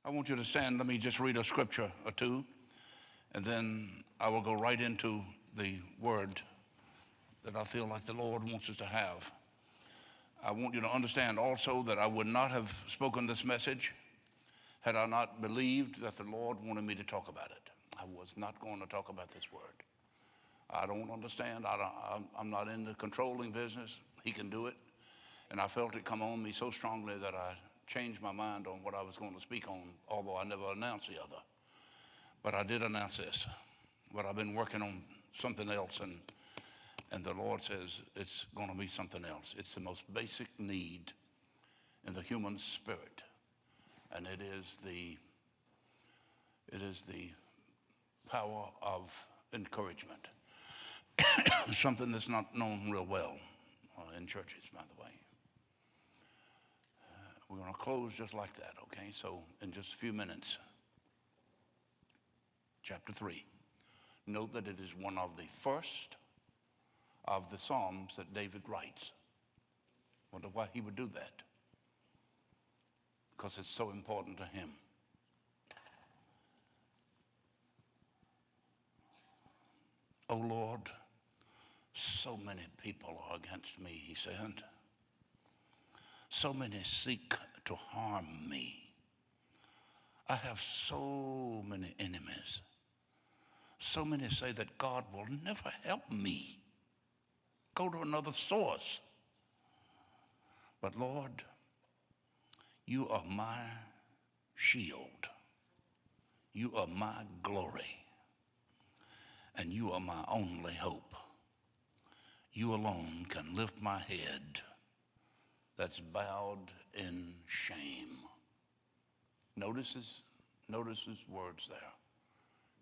I want you to stand. Let me just read a scripture or two, and then I will go right into the word that I feel like the Lord wants us to have. I want you to understand also that I would not have spoken this message had I not believed that the Lord wanted me to talk about it. I was not going to talk about this word. I don't understand. I'm not in the controlling business. He can do it. And I felt it come on me so strongly that I changed my mind on what I was going to speak on, although I never announced the other. But I did announce this. But I've been working on something else, and the Lord says it's going to be something else. It's the most basic need in the human spirit, and it is the power of encouragement. Something that's not known real well in churches, by the way. We're going to close just like that, okay? So in just a few minutes, chapter 3. Note that it is one of the first of the Psalms that David writes. Wonder why he would do that. Because it's so important to him. Oh Lord, so many people are against me, he said. So many seek to harm me. I have so many enemies. So many say that God will never help me. Go to another source. But Lord, you are my shield. You are my glory. And you are my only hope. You alone can lift my head that's bowed in shame. Notice his words there.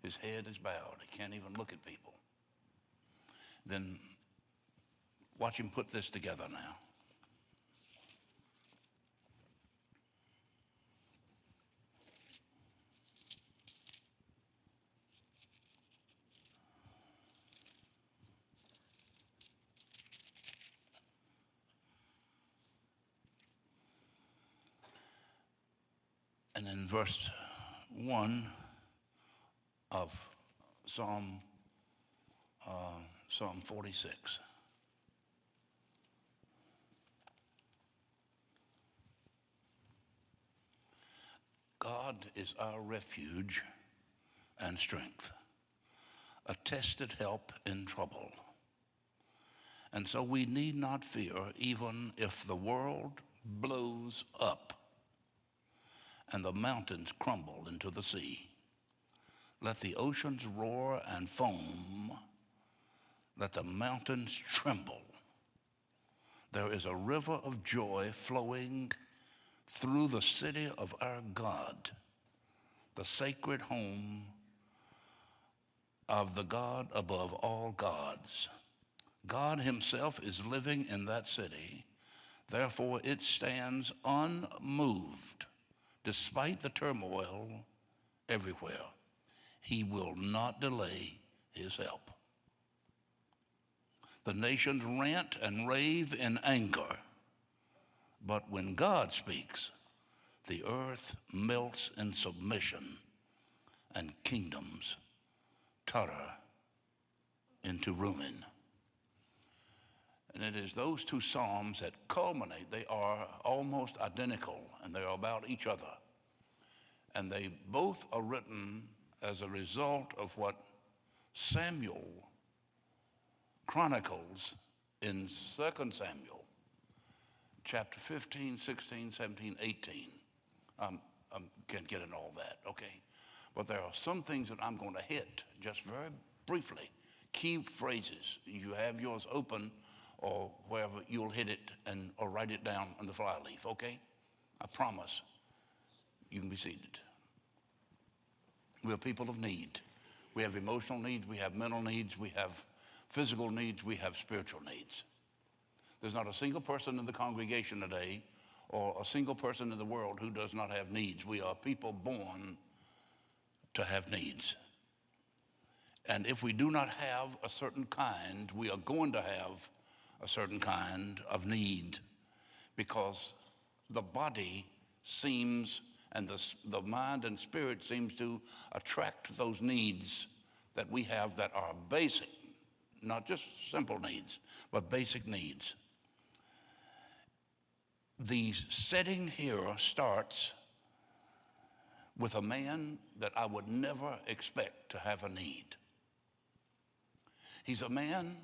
His head is bowed. He can't even look at people. Then watch him put this together now. And in verse 1 of Psalm 46. God is our refuge and strength, a tested help in trouble. And so we need not fear even if the world blows up and the mountains crumble into the sea. Let the oceans roar and foam. Let the mountains tremble. There is a river of joy flowing through the city of our God, the sacred home of the God above all gods. God himself is living in that city. Therefore, it stands unmoved despite the turmoil everywhere. He will not delay his help. The nations rant and rave in anger, but when God speaks, the earth melts in submission and kingdoms totter into ruin. And it is those two psalms that culminate. They are almost identical, and they are about each other. And they both are written as a result of what Samuel chronicles in 2 Samuel, chapter 15, 16, 17, 18. I can't get into all that, okay? But there are some things that I'm going to hit just very briefly. Key phrases. You have yours open, or wherever you'll hit it or write it down on the flyleaf, okay? I promise. You can be seated. We're people of need. We have emotional needs, we have mental needs, we have physical needs, we have spiritual needs. There's not a single person in the congregation today or a single person in the world who does not have needs. We are people born to have needs. And if we do not have a certain kind, we are going to have a certain kind of need, because the body seems And the mind and spirit seems to attract those needs that we have that are basic, not just simple needs, but basic needs. The setting here starts with a man that I would never expect to have a need. He's a man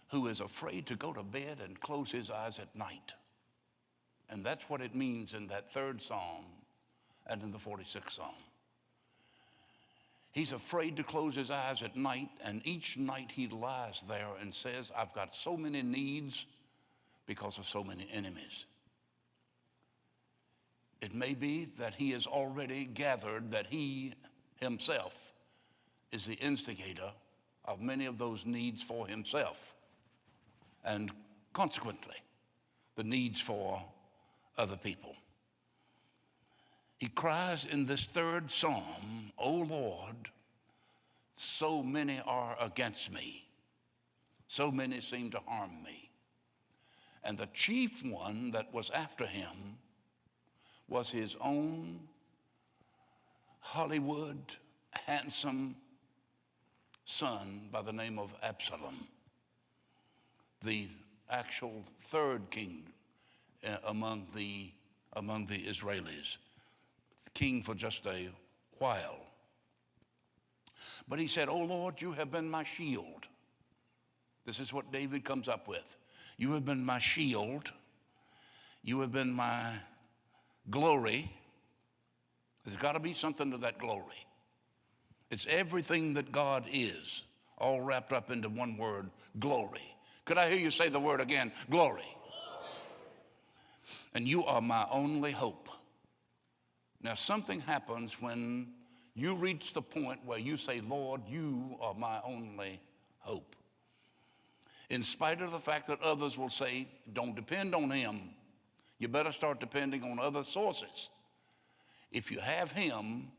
who is afraid to go to bed and close his eyes at night. And that's what it means in that 3rd Psalm and in the 46th Psalm. He's afraid to close his eyes at night, and each night he lies there and says, I've got so many needs because of so many enemies. It may be that he has already gathered that he himself is the instigator of many of those needs for himself, and consequently, the needs for other people. He cries in this 3rd Psalm, O Lord, so many are against me. So many seem to harm me. And the chief one that was after him was his own Hollywood handsome son by the name of Absalom, the actual 3rd king among the Israelis, king for just a while. But he said, "O Lord, you have been my shield." This is what David comes up with. You have been my shield. You have been my glory. There's got to be something to that glory. It's everything that God is, all wrapped up into one word, glory. Could I hear you say the word again? Glory. And you are my only hope. Now, something happens when you reach the point where you say, Lord, you are my only hope. In spite of the fact that others will say, don't depend on him. You better start depending on other sources. If you have him,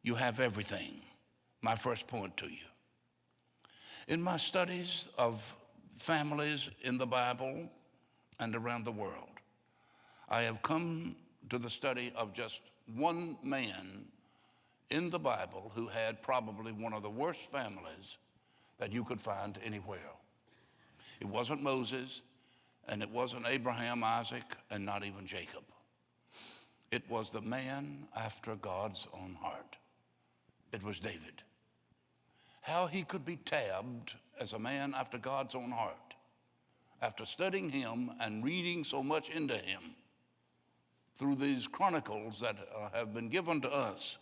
you have everything. My first point to you. In my studies of families in the Bible and around the world, I have come to the study of just one man in the Bible who had probably one of the worst families that you could find anywhere. It wasn't Moses, and it wasn't Abraham, Isaac, and not even Jacob. It was the man after God's own heart. It was David. How he could be tabbed as a man after God's own heart, after studying him and reading so much into him through these chronicles that have been given to us,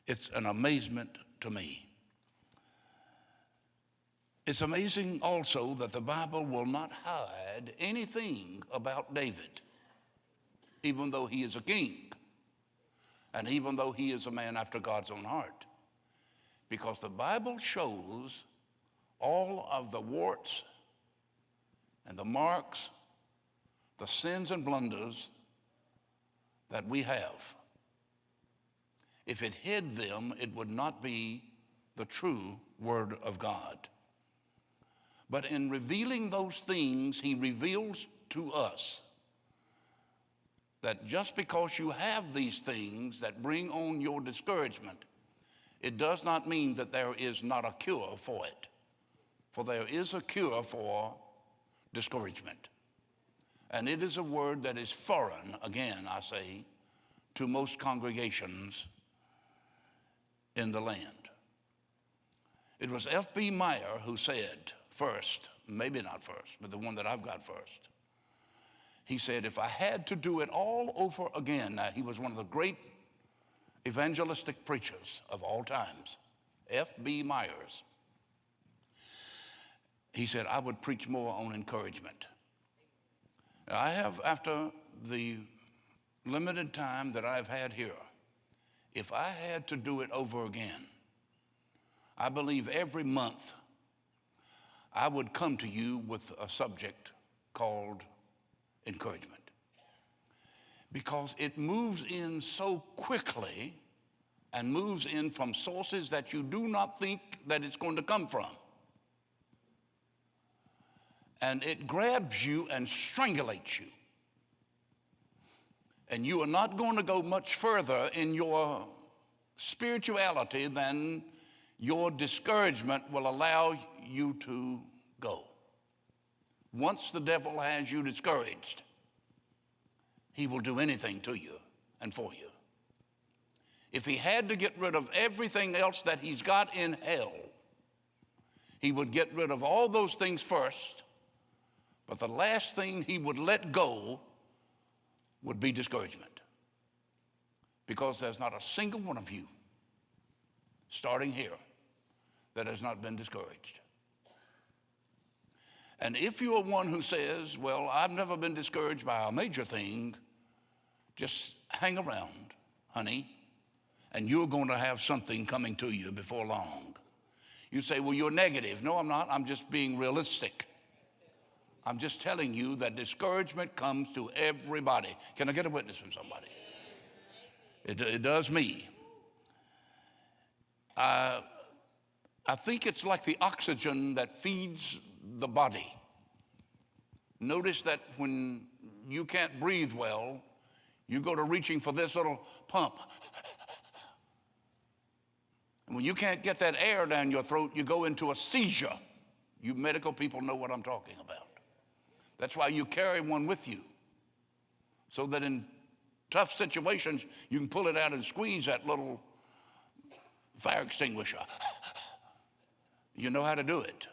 it's an amazement to me. It's amazing also that the Bible will not hide anything about David, even though he is a king, and even though he is a man after God's own heart. Because the Bible shows all of the warts and the marks, the sins and blunders that we have. If it hid them, it would not be the true Word of God. But in revealing those things, he reveals to us that just because you have these things that bring on your discouragement, it does not mean that there is not a cure for it. For there is a cure for discouragement. And it is a word that is foreign, again, I say, to most congregations in the land. It was F.B. Meyer who said first, maybe not first, but the one that I've got first. He said, if I had to do it all over again, now he was one of the great evangelistic preachers of all times, F.B. Myers. He said, I would preach more on encouragement. Now, I have, after the limited time that I've had here, if I had to do it over again, I believe every month I would come to you with a subject called encouragement. Because it moves in so quickly and moves in from sources that you do not think that it's going to come from. And it grabs you and strangulates you. And you are not going to go much further in your spirituality than your discouragement will allow you to go. Once the devil has you discouraged, he will do anything to you and for you. If he had to get rid of everything else that he's got in hell, he would get rid of all those things first, but the last thing he would let go would be discouragement. Because there's not a single one of you, starting here, that has not been discouraged. And if you are one who says, well, I've never been discouraged by a major thing, just hang around, honey, and you're going to have something coming to you before long. You say, well, you're negative. No, I'm not. I'm just being realistic. I'm just telling you that discouragement comes to everybody. Can I get a witness from somebody? It does me. I think it's like the oxygen that feeds the body. Notice that when you can't breathe well, you go to reaching for this little pump. And when you can't get that air down your throat, you go into a seizure. You medical people know what I'm talking about. That's why you carry one with you, so that in tough situations, you can pull it out and squeeze that little fire extinguisher. You know how to do it.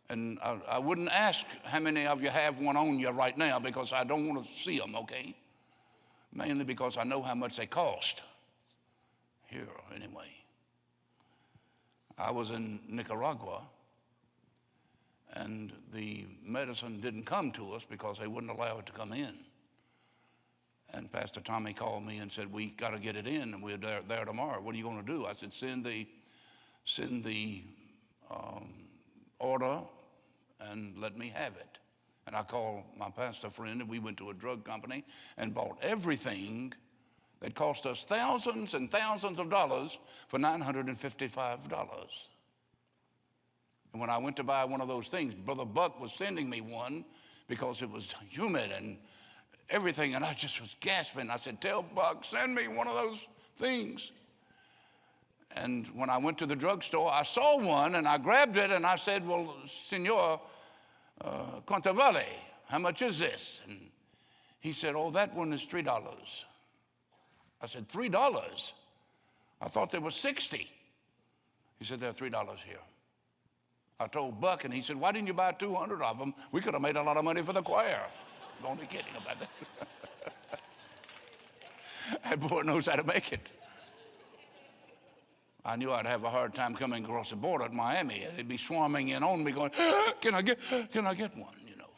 And I wouldn't ask how many of you have one on you right now, because I don't want to see them, okay? Mainly because I know how much they cost. Here, anyway. I was in Nicaragua, and the medicine didn't come to us because they wouldn't allow it to come in. And Pastor Tommy called me and said, we got to get it in, and we're there tomorrow. What are you going to do? I said, send the order and let me have it. And I called my pastor friend, and we went to a drug company and bought everything that cost us thousands and thousands of dollars for $955. And when I went to buy one of those things, Brother Buck was sending me one because it was humid and everything, and I just was gasping. I said, tell Buck, send me one of those things. And when I went to the drugstore, I saw one, and I grabbed it, and I said, well, Senor Quanto vale? How much is this? And he said, oh, that one is $3. I said, $3? I thought there was 60. He said, there are $3 here. I told Buck, and he said, why didn't you buy 200 of them? We could have made a lot of money for the choir. I'm only kidding about that. That boy knows how to make it. I knew I'd have a hard time coming across the border at Miami. They'd be swarming in on me going, can I get one, you know.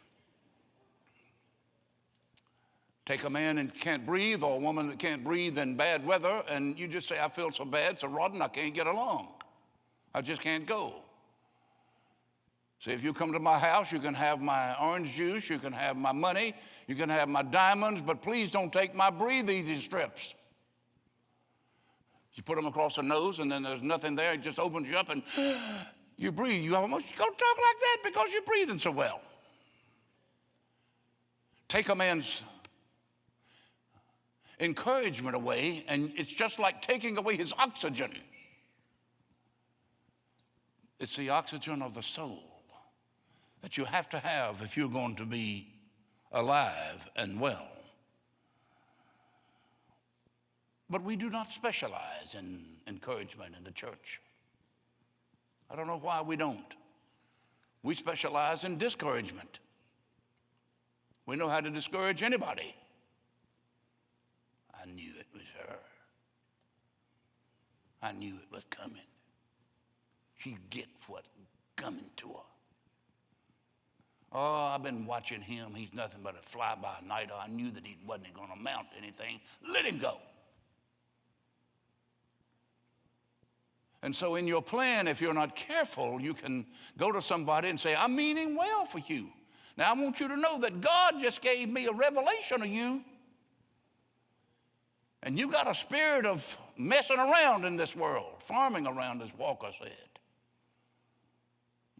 Take a man that can't breathe or a woman that can't breathe in bad weather, and you just say, I feel so bad, so rotten, I can't get along. I just can't go. So if you come to my house, you can have my orange juice, you can have my money, you can have my diamonds, but please don't take my breathe easy strips. You put them across the nose, and then there's nothing there. It just opens you up, and you breathe. You almost go talk like that because you're breathing so well. Take a man's encouragement away, and it's just like taking away his oxygen. It's the oxygen of the soul that you have to have if you're going to be alive and well. But we do not specialize in encouragement in the church. I don't know why we don't. We specialize in discouragement. We know how to discourage anybody. I knew it was her. I knew it was coming. She'd get what's coming to her. Oh, I've been watching him. He's nothing but a fly-by-nighter. I knew that he wasn't going to amount to anything. Let him go. And so in your plan, if you're not careful, you can go to somebody and say, I'm meaning well for you. Now, I want you to know that God just gave me a revelation of you. And you got a spirit of messing around in this world, farming around, as Walker said.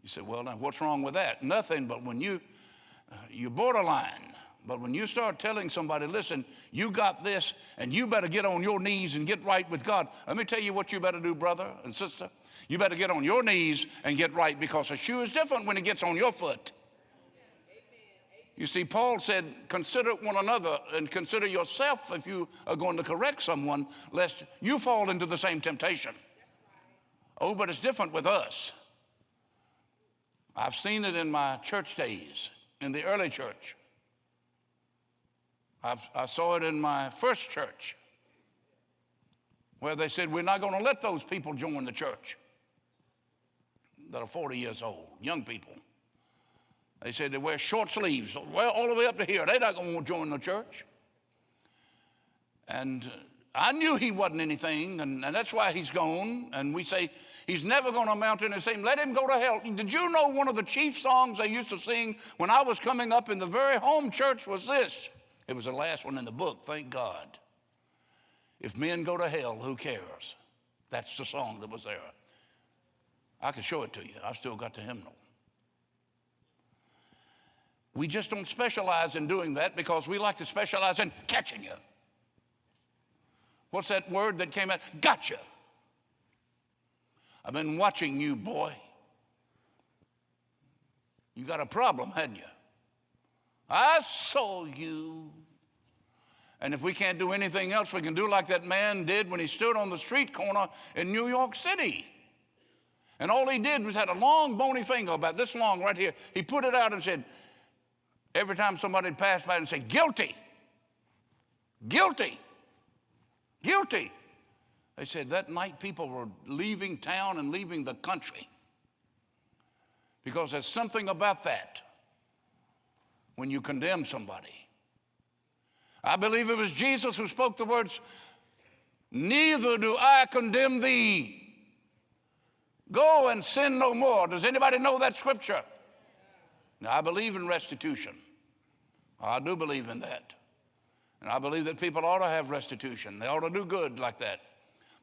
You say, well, now what's wrong with that? Nothing, but when you're borderline, But when you start telling somebody, listen, you got this, and you better get on your knees and get right with God, let me tell you what you better do, brother and sister. You better get on your knees and get right, because a shoe is different when it gets on your foot. You see, Paul said, consider one another and consider yourself if you are going to correct someone, lest you fall into the same temptation. Oh, but it's different with us. I've seen it in my church days, in the early church. I saw it in my first church, where they said, we're not going to let those people join the church that are 40 years old, young people. They said they wear short sleeves, well, all the way up to here. They're not going to join the church. And I knew he wasn't anything, and that's why he's gone. And we say he's never going to amount to anything. Let him go to hell. Did you know one of the chief songs they used to sing when I was coming up in the very home church was this? It was the last one in the book, thank God. If men go to hell, who cares? That's the song that was there. I can show it to you. I've still got the hymnal. We just don't specialize in doing that because we like to specialize in catching you. What's that word that came out? Gotcha. I've been watching you, boy. You got a problem, hadn't you? I saw you. And if we can't do anything else, we can do like that man did when he stood on the street corner in New York City. And all he did was had a long bony finger about this long right here. He put it out and said, every time somebody passed by and said, guilty, guilty, guilty. They said that night people were leaving town and leaving the country because there's something about that when you condemn somebody. I believe it was Jesus who spoke the words, neither do I condemn thee. Go and sin no more. Does anybody know that scripture? Now, I believe in restitution. I do believe in that. And I believe that people ought to have restitution. They ought to do good like that.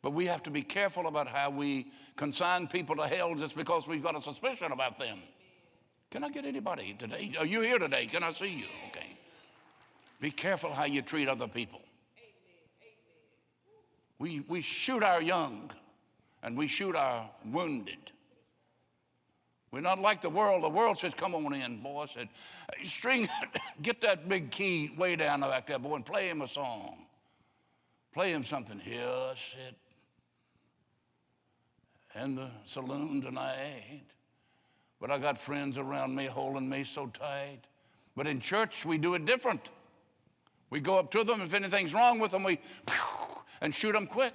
But we have to be careful about how we consign people to hell just because we've got a suspicion about them. Can I get anybody today? Are you here today? Can I see you? Okay. Be careful how you treat other people. We shoot our young and we shoot our wounded. We're not like the world. The world says, come on in, boy. I said, hey, string, get that big key way down back there, boy, and play him a song. Play him something. Here, sit in the saloon tonight. But I got friends around me holding me so tight. But in church, we do it different. We go up to them. If anything's wrong with them, we and shoot them quick.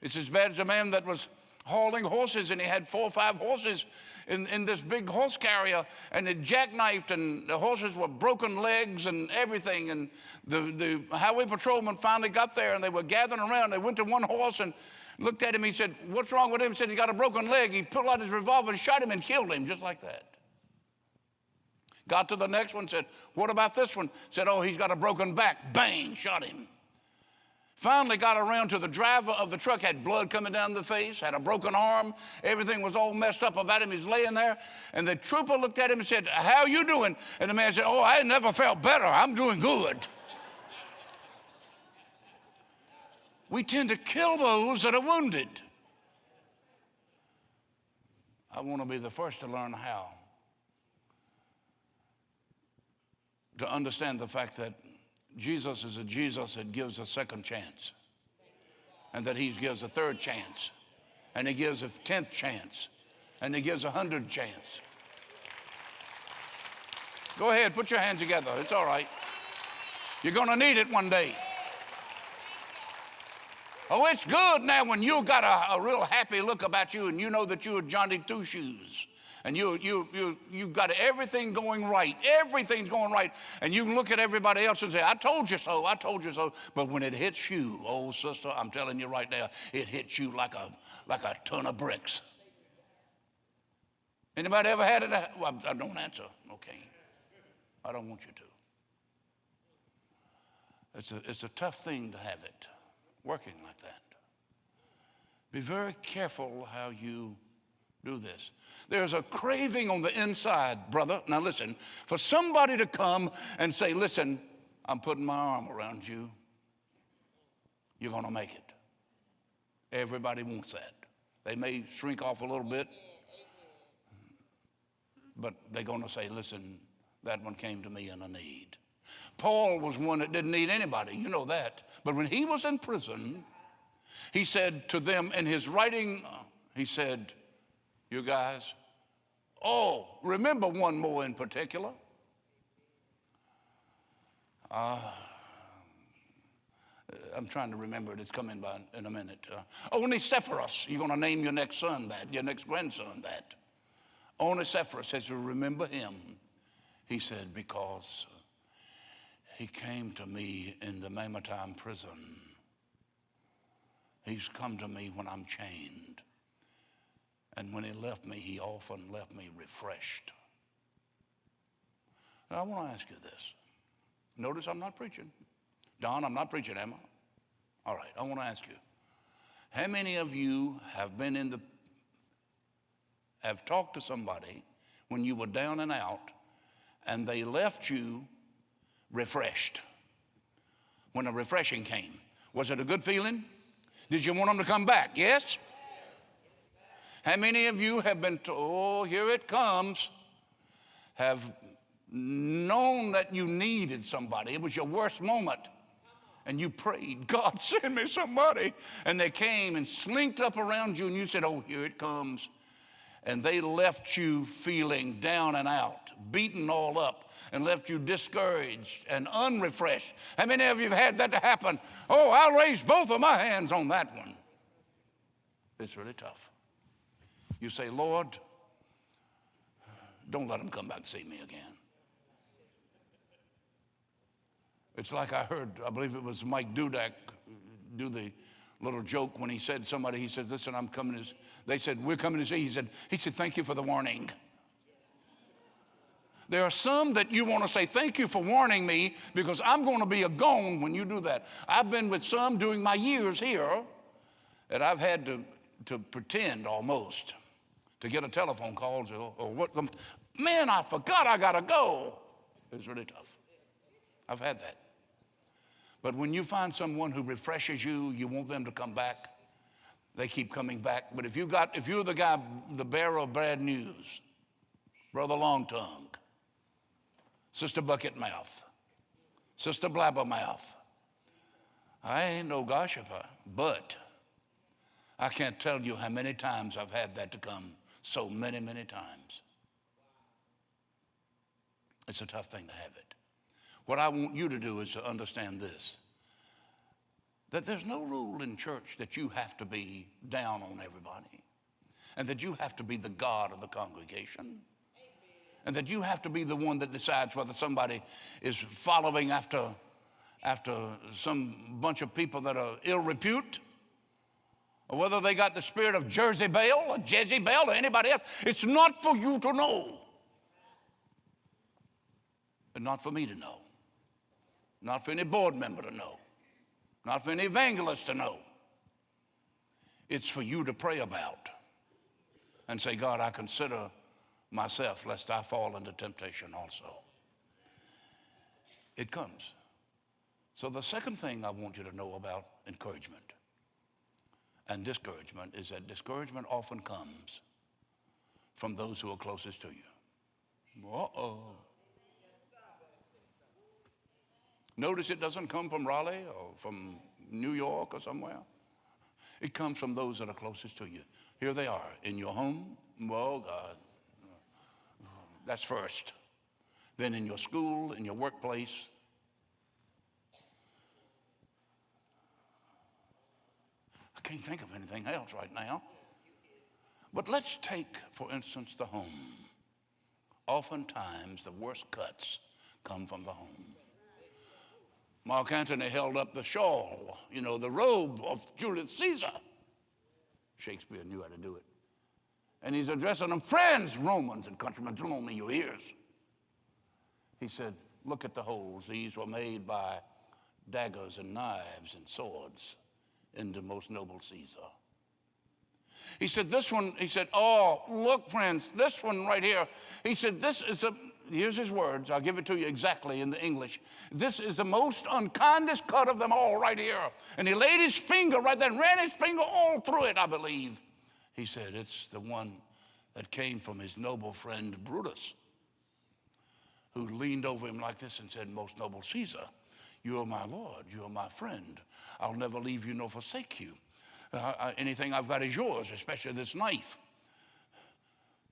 It's as bad as a man that was hauling horses, and he had 4 or 5 horses in this big horse carrier, and it jackknifed, and the horses were broken legs and everything. And the highway patrolman finally got there, and they were gathering around. They went to one horse and looked at him. He said, what's wrong with him? He said, he got a broken leg. He pulled out his revolver and shot him and killed him just like that. Got to the next one, said, what about this one? Said, oh, he's got a broken back. Bang, shot him. Finally got around to the driver of the truck, had blood coming down the face, had a broken arm. Everything was all messed up about him. He's laying there. And the trooper looked at him and said, how you doing? And the man said, oh, I never felt better. I'm doing good. We tend to kill those that are wounded. I want to be the first to learn how to understand the fact that Jesus is a Jesus that gives a second chance, and that he gives a third chance, and he gives a 10th chance, and he gives 100th chance. Go ahead, put your hands together. It's all right. You're going to need it one day. Oh, it's good now when you got a real happy look about you, and you know that you're Johnny Two Shoes. And you've got everything going right. Everything's going right. And you can look at everybody else and say, I told you so, I told you so. But when it hits you, oh, sister, I'm telling you right now, it hits you like a ton of bricks. Anybody ever had it? Well, I don't answer. Okay. I don't want you to. It's a tough thing to have it working like that. Be very careful how you Do this. There's a craving on the inside, brother. Now listen, for somebody to come and say, listen, I'm putting my arm around you. You're going to make it. Everybody wants that. They may shrink off a little bit, but they're going to say, listen, that one came to me in a need. Paul was one that didn't need anybody. You know that. But when he was in prison, he said to them in his writing, he said, you guys, remember one more in particular. I'm trying to remember it. It's coming by in a minute. Onesiphorus. You're going to name your next son that, your next grandson that. Onesiphorus says, remember him. He said, because he came to me in the Mamertine prison. He's come to me when I'm chained. And when he left me, he often left me refreshed. Now, I want to ask you this. Notice I'm not preaching. Don, I'm not preaching, am I? All right, I want to ask you. How many of you have talked to somebody when you were down and out and they left you refreshed? When a refreshing came. Was it a good feeling? Did you want them to come back? Yes? How many of you have been told, here it comes, have known that you needed somebody? It was your worst moment. And you prayed, God, send me somebody. And they came and slinked up around you and you said, oh, here it comes. And they left you feeling down and out, beaten all up, and left you discouraged and unrefreshed. How many of you have had that to happen? Oh, I'll raise both of my hands on that one. It's really tough. You say, Lord, don't let them come back to see me again. It's like I heard, I believe it was Mike Dudek do the little joke when he said, listen, I'm coming to, they said, we're coming to see. He said, thank you for the warning. There are some that you want to say, thank you for warning me because I'm going to be a gone when you do that. I've been with some during my years here that I've had to pretend almost to get a telephone call or what. Man, I forgot I got to go. It's really tough. I've had that. But when you find someone who refreshes you, you want them to come back, they keep coming back. But if you're the guy, the bearer of bad news, Brother Long Tongue, Sister Bucket Mouth, Sister Blabbermouth, I ain't no gossiper, but I can't tell you how many times I've had that to come, so many, many times. It's a tough thing to have it. What I want you to do is to understand this, that there's no rule in church that you have to be down on everybody and that you have to be the God of the congregation and that you have to be the one that decides whether somebody is following after some bunch of people that are ill repute or whether they got the spirit of Jezebel or anybody else. It's not for you to know and not for me to know. Not for any board member to know. Not for any evangelist to know. It's for you to pray about and say, God, I consider myself lest I fall into temptation also. It comes. So the second thing I want you to know about encouragement and discouragement is that discouragement often comes from those who are closest to you. Uh-oh. Notice it doesn't come from Raleigh or from New York or somewhere. It comes from those that are closest to you. Here they are in your home. Oh, God. That's first. Then in your school, in your workplace. I can't think of anything else right now. But let's take, for instance, the home. Oftentimes, the worst cuts come from the home. Mark Antony held up the shawl, the robe of Julius Caesar. Shakespeare knew how to do it. And he's addressing them, friends, Romans and countrymen, don't open your ears. He said, look at the holes. These were made by daggers and knives and swords in the most noble Caesar. He said, this one, he said, oh, look, friends, this one right here. He said, here's his words. I'll give it to you exactly in the English. This is the most unkindest cut of them all right here. And he laid his finger right there and ran his finger all through it, I believe. He said, it's the one that came from his noble friend Brutus, who leaned over him like this and said, most noble Caesar, you are my Lord, you are my friend. I'll never leave you nor forsake you. Anything I've got is yours, especially this knife.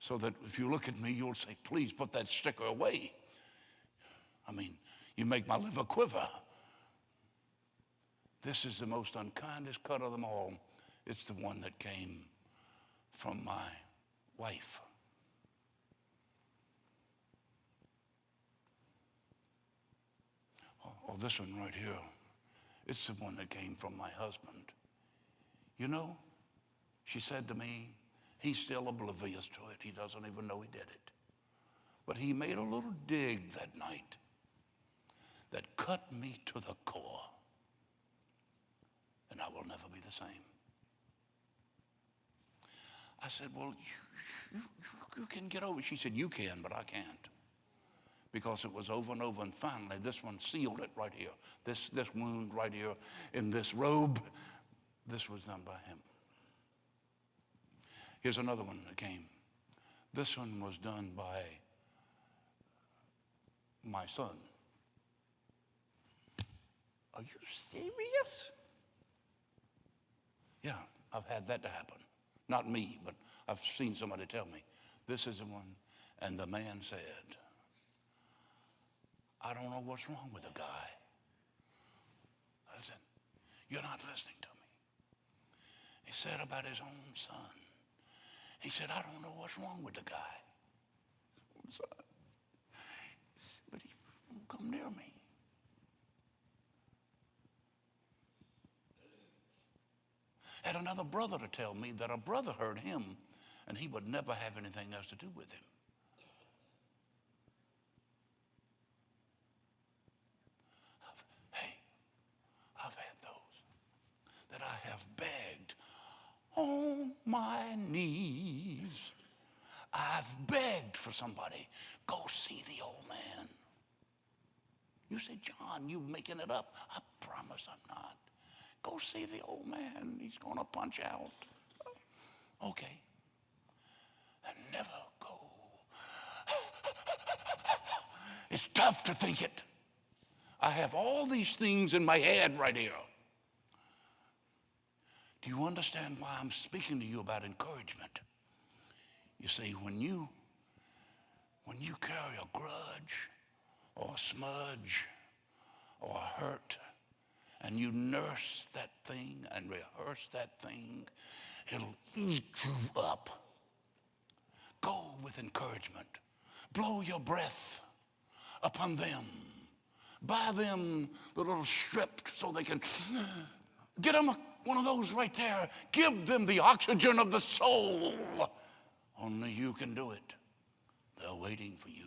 So that if you look at me, you'll say, please put that sticker away. I mean, you make my liver quiver. This is the most unkindest cut of them all. It's the one that came from my wife. Oh, this one right here. It's the one that came from my husband. You know, she said to me, he's still oblivious to it. He doesn't even know he did it. But he made a little dig that night that cut me to the core. And I will never be the same. I said, well, you can get over it. She said, you can, but I can't. Because it was over and over, and finally this one sealed it right here. This wound right here in this robe, this was done by him. Here's another one that came. This one was done by my son. Are you serious? Yeah, I've had that to happen. Not me, but I've seen somebody tell me, this is the one. And the man said, I don't know what's wrong with the guy. I said, you're not listening to me. He said about his own son. He said, I don't know what's wrong with the guy. Son. But he won't come near me. Had another brother to tell me that a brother heard him and he would never have anything else to do with him. I've had those that I have begged on my knees. I've begged for somebody. Go see the old man. You say, John, you making it up. I promise I'm not. Go see the old man. He's going to punch out. Okay. And never go. It's tough to think it. I have all these things in my head right here. Do you understand why I'm speaking to you about encouragement? You see, when you carry a grudge or a smudge or a hurt, and you nurse that thing and rehearse that thing, it'll eat you up. Go with encouragement. Blow your breath upon them. Buy them the little strip so they can get them one of those right there. Give them the oxygen of the soul. Only you can do it. They're waiting for you.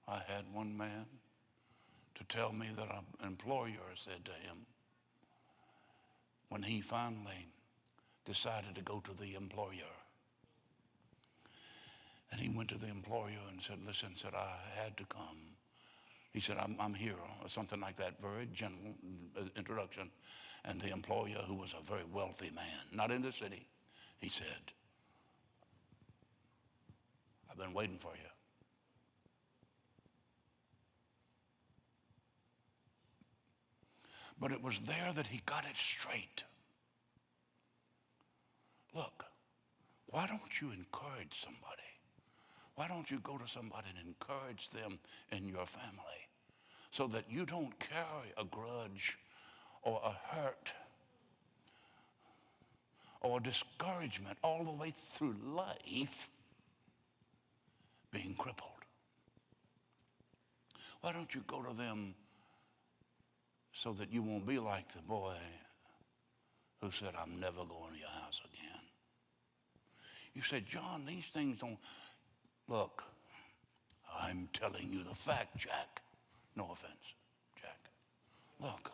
I had one man to tell me that an employer said to him, when he finally decided to go to the employer, and he went to the employer and said, listen, said, I had to come. He said, I'm here, or something like that, very gentle introduction. And the employer, who was a very wealthy man, not in the city, he said, I've been waiting for you. But it was there that he got it straight. Look, why don't you encourage somebody? Why don't you go to somebody and encourage them in your family so that you don't carry a grudge or a hurt or a discouragement all the way through life being crippled? Why don't you go to them so that you won't be like the boy who said, I'm never going to your house again? You said, John, these things don't... Look, I'm telling you the fact, Jack. No offense, Jack. Look,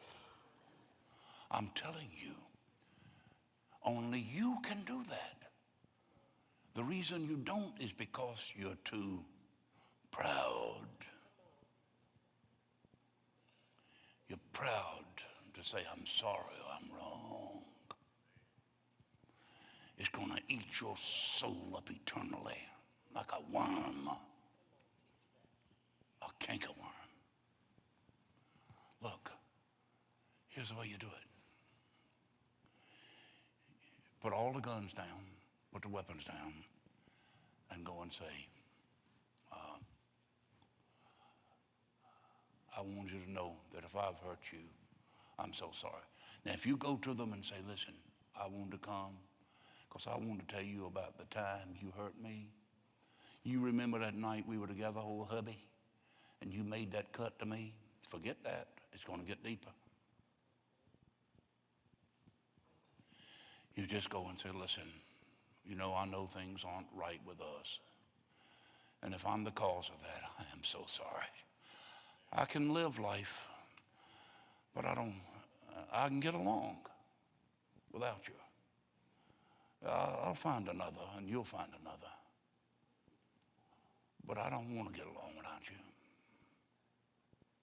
I'm telling you, only you can do that. The reason you don't is because you're too proud. You're proud to say, I'm sorry, I'm wrong. It's going to eat your soul up eternally like a worm, a cankerworm. Look, here's the way you do it. Put all the guns down, put the weapons down, and go and say, I want you to know that if I've hurt you, I'm so sorry. Now, if you go to them and say, listen, I wanted to come because I wanted to tell you about the time you hurt me. You remember that night we were together, old hubby, and you made that cut to me? Forget that. It's going to get deeper. You just go and say, listen, you know, I know things aren't right with us. And if I'm the cause of that, I am so sorry. I can live life, but I can get along without you. I'll find another, and you'll find another. But I don't want to get along without you.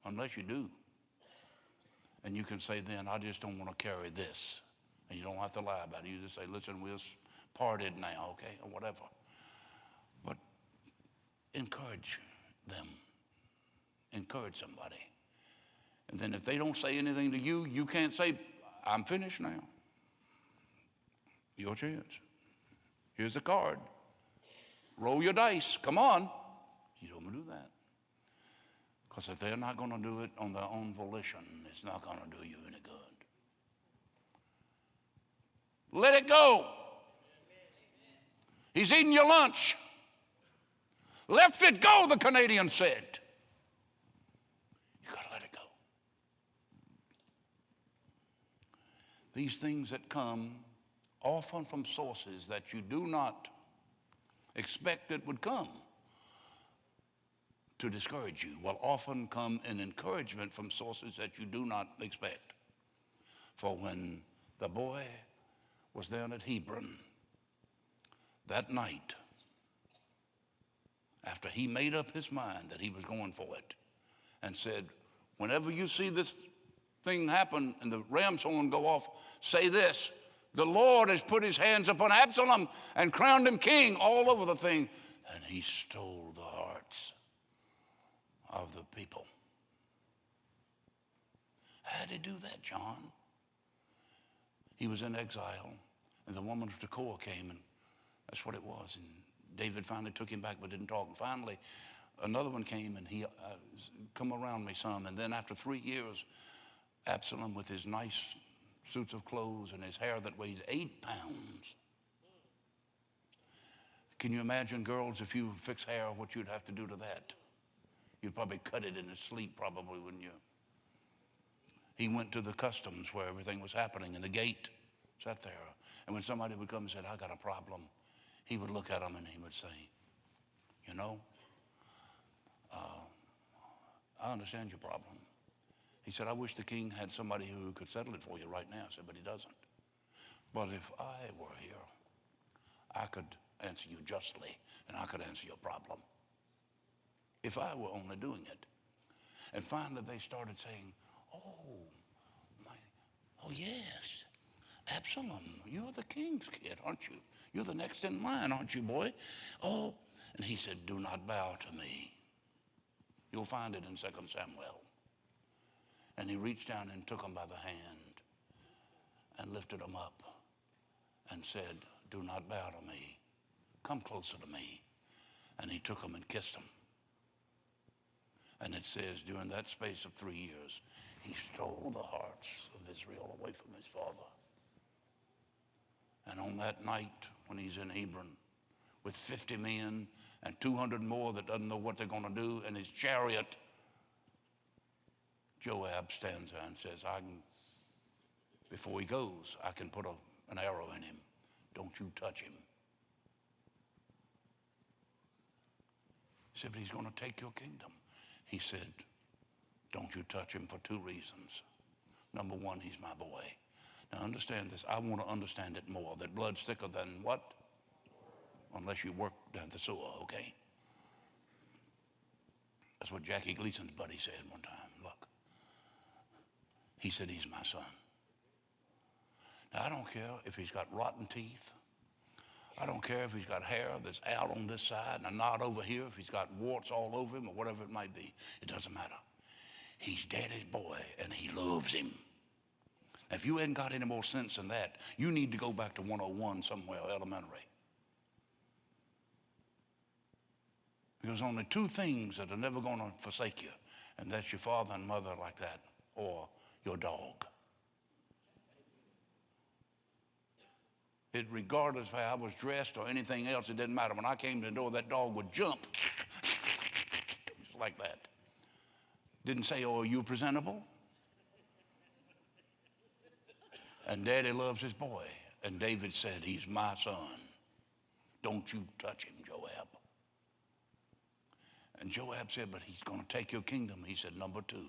Unless you do. And you can say then, I just don't want to carry this. And you don't have to lie about it. You just say, listen, we're parted now, okay, or whatever. But encourage them. Encourage somebody. And then if they don't say anything to you, you can't say, I'm finished now. Your chance. Here's the card. Roll your dice. Come on. You don't do that. Because if they're not going to do it on their own volition, it's not going to do you any good. Let it go. He's eating your lunch. Let it go, the Canadian said. You got to let it go. These things that come often from sources that you do not expect it would come to discourage you will often come in encouragement from sources that you do not expect. For when the boy was down at Hebron that night, after he made up his mind that he was going for it, and said, whenever you see this thing happen and the ram's horn go off, say this, the Lord has put his hands upon Absalom and crowned him king all over the thing. And he stole the hearts of the people. How did he do that, John? He was in exile, and the woman of Tekoa came, and that's what it was. And David finally took him back but didn't talk. And finally, another one came, and he come around me some. And then after 3 years, Absalom, with his nice suits of clothes and his hair that weighed 8 pounds. Can you imagine, girls, if you fix hair, what you'd have to do to that? You'd probably cut it in his sleep, probably, wouldn't you? He went to the customs where everything was happening, and the gate sat there. And when somebody would come and said, I got a problem, he would look at them and he would say, you know, I understand your problem. He said, I wish the king had somebody who could settle it for you right now. I said, but he doesn't. But if I were here, I could answer you justly, and I could answer your problem. If I were only doing it. And finally they started saying, oh yes, Absalom, you're the king's kid, aren't you? You're the next in line, aren't you, boy? Oh, and he said, do not bow to me. You'll find it in 2 Samuel. And he reached down and took him by the hand and lifted him up and said, do not bow to me. Come closer to me. And he took him and kissed him. And it says, during that space of 3 years, he stole the hearts of Israel away from his father. And on that night, when he's in Hebron, with 50 men and 200 more that doesn't know what they're going to do, and his chariot, Joab stands there and says, before he goes, I can put an arrow in him. Don't you touch him. He said, but he's going to take your kingdom. He said, don't you touch him for 2 reasons. Number one, he's my boy. Now understand this. I want to understand it more. That blood's thicker than what? Unless you work down the sewer, okay? That's what Jackie Gleason's buddy said one time. Look, he said, he's my son. Now, I don't care if he's got rotten teeth. I don't care if he's got hair that's out on this side and a knot over here, if he's got warts all over him or whatever it might be. It doesn't matter. He's daddy's boy, and he loves him. Now, if you hadn't got any more sense than that, you need to go back to 101 somewhere, elementary. Because only two things that are never going to forsake you, and that's your father and mother like that, or your dog. It, regardless of how I was dressed or anything else, it didn't matter. When I came to the door, that dog would jump just like that. Didn't say, oh, are you presentable? And Daddy loves his boy. And David said, he's my son. Don't you touch him, Joab. And Joab said, but he's going to take your kingdom. He said, number two,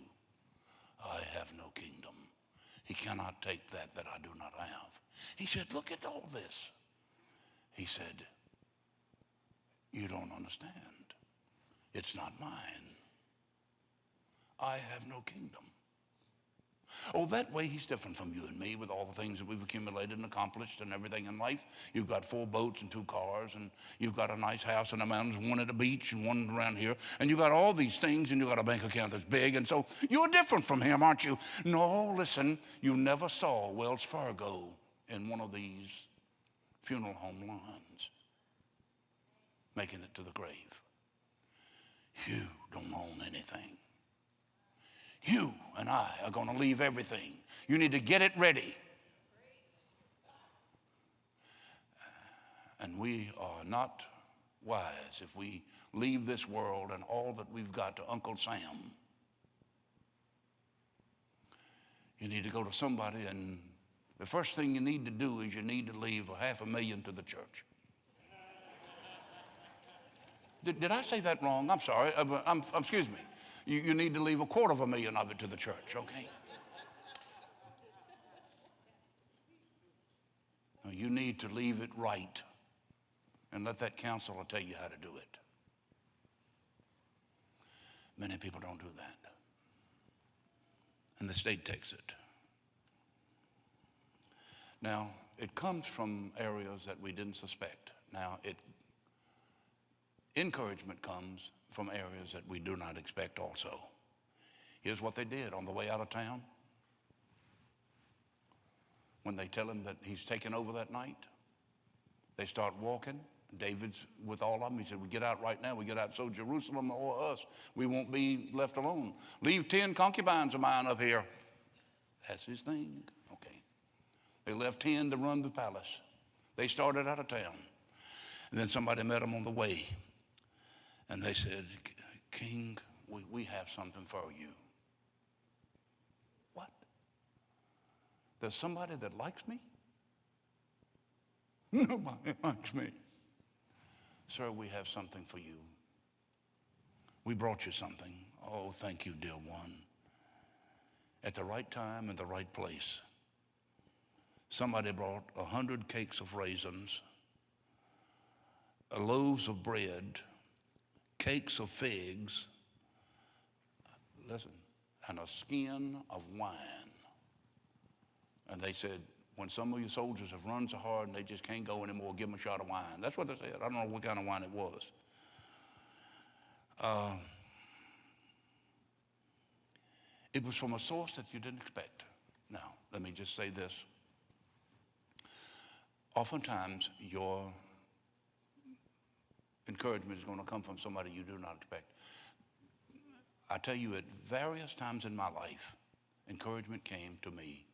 I have no kingdom. He cannot take that I do not have. He said, look at all this. He said, you don't understand. It's not mine. I have no kingdom. Oh, that way he's different from you and me with all the things that we've accumulated and accomplished and everything in life. You've got 4 boats and 2 cars, and you've got a nice house in the mountains, one at the beach and one around here. And you've got all these things, and you've got a bank account that's big. And so you're different from him, aren't you? No, listen, you never saw Wells Fargo in one of these funeral home lines making it to the grave. You don't own anything. You and I are going to leave everything. You need to get it ready. And we are not wise if we leave this world and all that we've got to Uncle Sam. You need to go to somebody, and the first thing you need to do is you need to leave $500,000 to the church. Did I say that wrong? I'm sorry. Excuse me. You need to leave $250,000 of it to the church, okay? No, you need to leave it right and let that counselor tell you how to do it. Many people don't do that. And the state takes it. Now, it comes from areas that we didn't suspect. Now, encouragement comes from areas that we do not expect also. Here's what they did on the way out of town. When they tell him that he's taken over that night, they start walking. David's with all of them. He said, we get out right now. We get out so Jerusalem or us, we won't be left alone. Leave 10 concubines of mine up here. That's his thing. Okay. They left 10 to run the palace. They started out of town. And then somebody met them on the way. And they said, King, we have something for you. What? There's somebody that likes me? Nobody likes me. Sir, we have something for you. We brought you something. Oh, thank you, dear one. At the right time and the right place. Somebody brought 100 cakes of raisins, loaves of bread, cakes of figs, listen, and a skin of wine. And they said, when some of your soldiers have run so hard and they just can't go anymore, give them a shot of wine. That's what they said. I don't know what kind of wine it was. It was from a source that you didn't expect. Now, let me just say this. Oftentimes, your encouragement is going to come from somebody you do not expect. I tell you, at various times in my life, encouragement came to me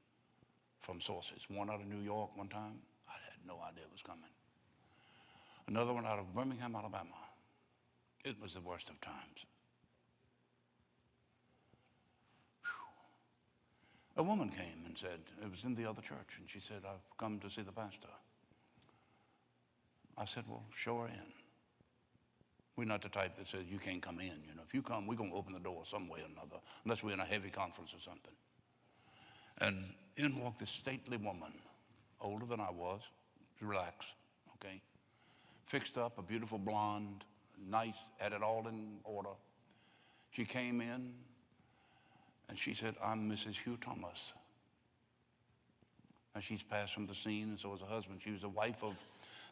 from sources. One out of New York one time, I had no idea it was coming. Another one out of Birmingham, Alabama. It was the worst of times. Whew. A woman came and said, it was in the other church, and she said, I've come to see the pastor. I said, well, show her in. We're not the type that says, you can't come in. You know, if you come, we're going to open the door some way or another, unless we're in a heavy conference or something. And in walked this stately woman, older than I was, relaxed, okay? Fixed up, a beautiful blonde, nice, had it all in order. She came in and she said, I'm Mrs. Hugh Thomas. And she's passed from the scene, and so is her husband. She was the wife of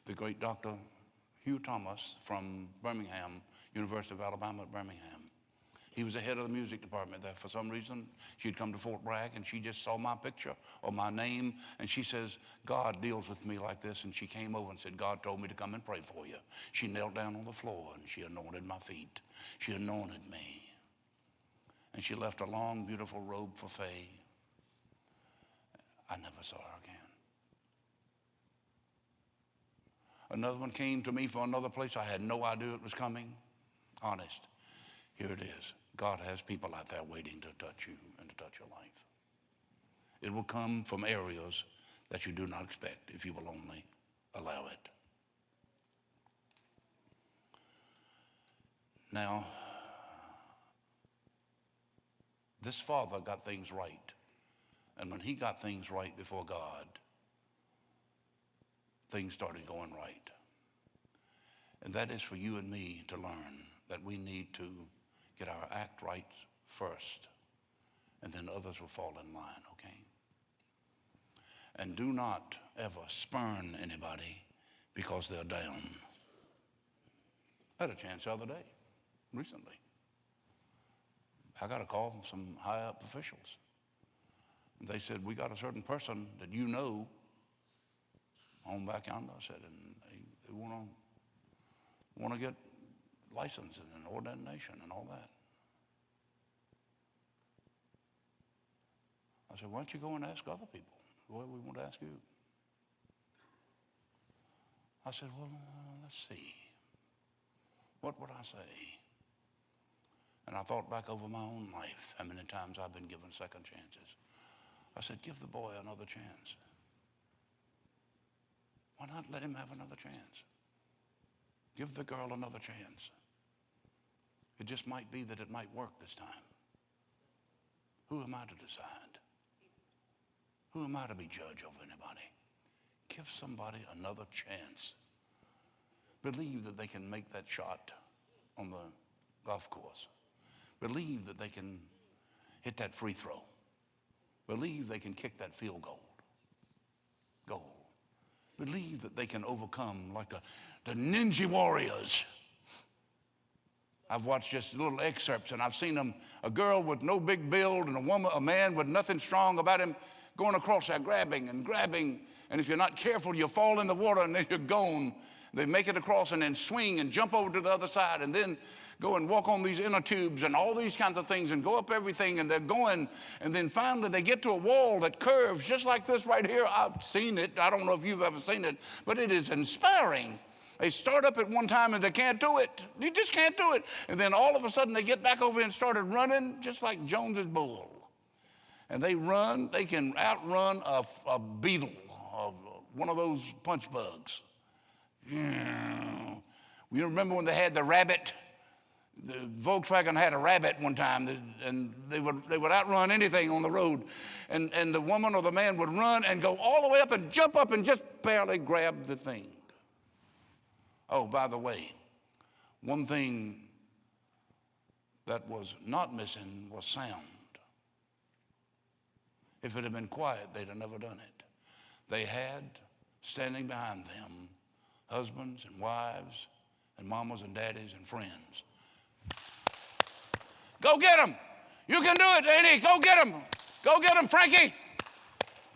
the great Dr. Hugh Thomas from Birmingham, University of Alabama at Birmingham. He was the head of the music department there. For some reason, she'd come to Fort Bragg, and she just saw my picture or my name, and she says, God deals with me like this. And she came over and said, God told me to come and pray for you. She knelt down on the floor, and she anointed my feet. She anointed me. And she left a long, beautiful robe for Faye. I never saw her again. Another one came to me from another place. I had no idea it was coming. Honest. Here it is. God has people out there waiting to touch you and to touch your life. It will come from areas that you do not expect if you will only allow it. Now, this father got things right. And when he got things right before God, things started going right. And that is for you and me to learn that we need to get our act right first, and then others will fall in line, okay? And do not ever spurn anybody because they're down. I had a chance the other day, recently. I got a call from some high-up officials. And they said, we got a certain person that you know on back yonder. I said, and they want to get licensed and ordination and all that. I said, why don't you go and ask other people? Well, we want to ask you. I said, well, let's see. What would I say? And I thought back over my own life, how many times I've been given second chances. I said, give the boy another chance. Why not let him have another chance? Give the girl another chance. It just might be that it might work this time. Who am I to decide? Who am I to be judge over anybody? Give somebody another chance. Believe that they can make that shot on the golf course. Believe that they can hit that free throw. Believe they can kick that field goal. Believe that they can overcome like the ninja warriors. I've watched just little excerpts, and I've seen them, a girl with no big build and a man with nothing strong about him going across there grabbing, and if you're not careful, you'll fall in the water and then you're gone. They make it across and then swing and jump over to the other side and then go and walk on these inner tubes and all these kinds of things and go up everything, and they're going, and then finally they get to a wall that curves just like this right here. I've seen it. I don't know if you've ever seen it, but it is inspiring. They start up at one time and they can't do it. You just can't do it. And then all of a sudden they get back over and started running just like Jones's bull. And they run, they can outrun a beetle, one of those punch bugs. You remember when they had the rabbit? The Volkswagen had a rabbit one time, and they would outrun anything on the road. And the woman or the man would run and go all the way up and jump up and just barely grab the thing. Oh, by the way, one thing that was not missing was sound. If it had been quiet, they'd have never done it. They had standing behind them husbands and wives and mamas and daddies and friends. Go get them. You can do it, Annie. Go get them. Go get them, Frankie.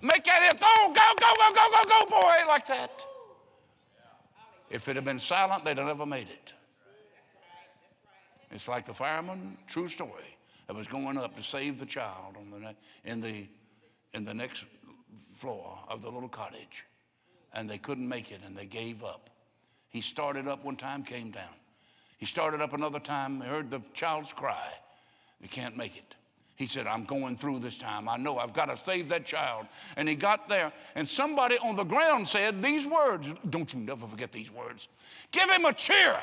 Make that hit. Go, boy, like that. If it had been silent, they'd have never made it. It's like the fireman, true story, that was going up to save the child in the next floor of the little cottage. And they couldn't make it, and they gave up. He started up one time, came down. He started up another time, heard the child's cry. You can't make it. He said, I'm going through this time. I know I've got to save that child. And he got there, and somebody on the ground said these words. Don't you never forget these words. Give him a cheer.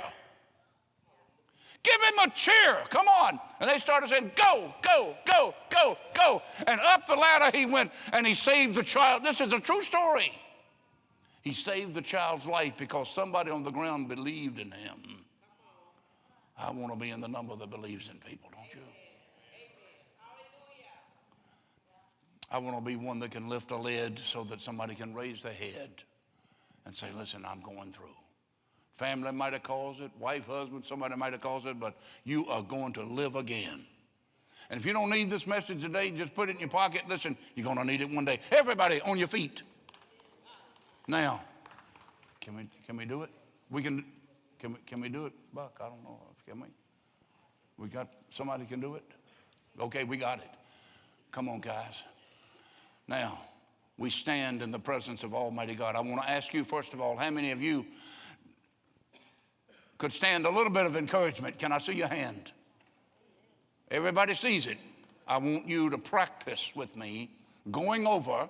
Give him a cheer. Come on. And they started saying, go, go, go, go, go. And up the ladder he went, and he saved the child. This is a true story. He saved the child's life because somebody on the ground believed in him. I want to be in the number that believes in people, don't you? I want to be one that can lift a lid so that somebody can raise their head and say, listen, I'm going through. Family might have caused it, wife, husband, somebody might have caused it, but you are going to live again. And if you don't need this message today, just put it in your pocket. Listen, you're going to need it one day. Everybody on your feet. Now, can we do it? Can we do it, Buck? I don't know. Can we? We got somebody can do it? Okay, we got it. Come on, guys. Now, we stand in the presence of Almighty God. I want to ask you, first of all, how many of you could stand a little bit of encouragement? Can I see your hand? Everybody sees it. I want you to practice with me going over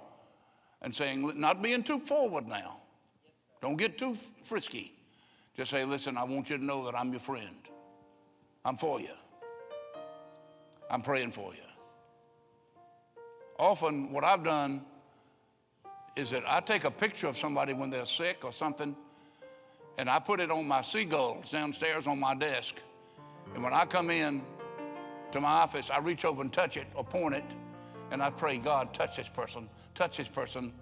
and saying, not being too forward now. Don't get too frisky. Just say, listen, I want you to know that I'm your friend. I'm for you. I'm praying for you. Often what I've done is that I take a picture of somebody when they're sick or something, and I put it on my seagulls downstairs on my desk. And when I come in to my office, I reach over and touch it or point it, and I pray, God, touch this person, touch this person.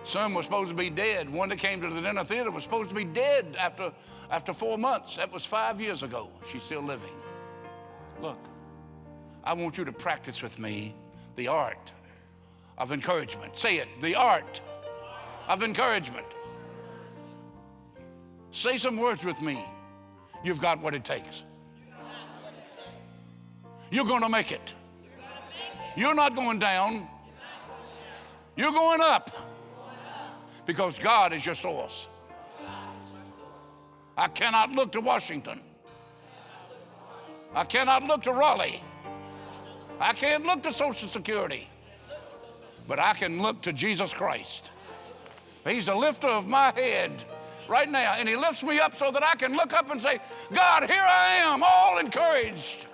Some was supposed to be dead. One that came to the dinner theater was supposed to be dead after 4 months. That was 5 years ago. She's still living. Look, I want you to practice with me the art of encouragement. Say it, the art of encouragement. Say some words with me. You've got what it takes. You're going to make it. You're not going down. You're going up. Because God is your source. I cannot look to Washington. I cannot look to Raleigh. I can't look to Social Security. But I can look to Jesus Christ. He's the lifter of my head right now. And he lifts me up so that I can look up and say, God, here I am, all encouraged.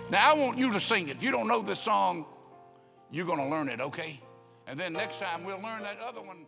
Now, I want you to sing it. If you don't know this song, you're going to learn it, okay? And then next time we'll learn that other one.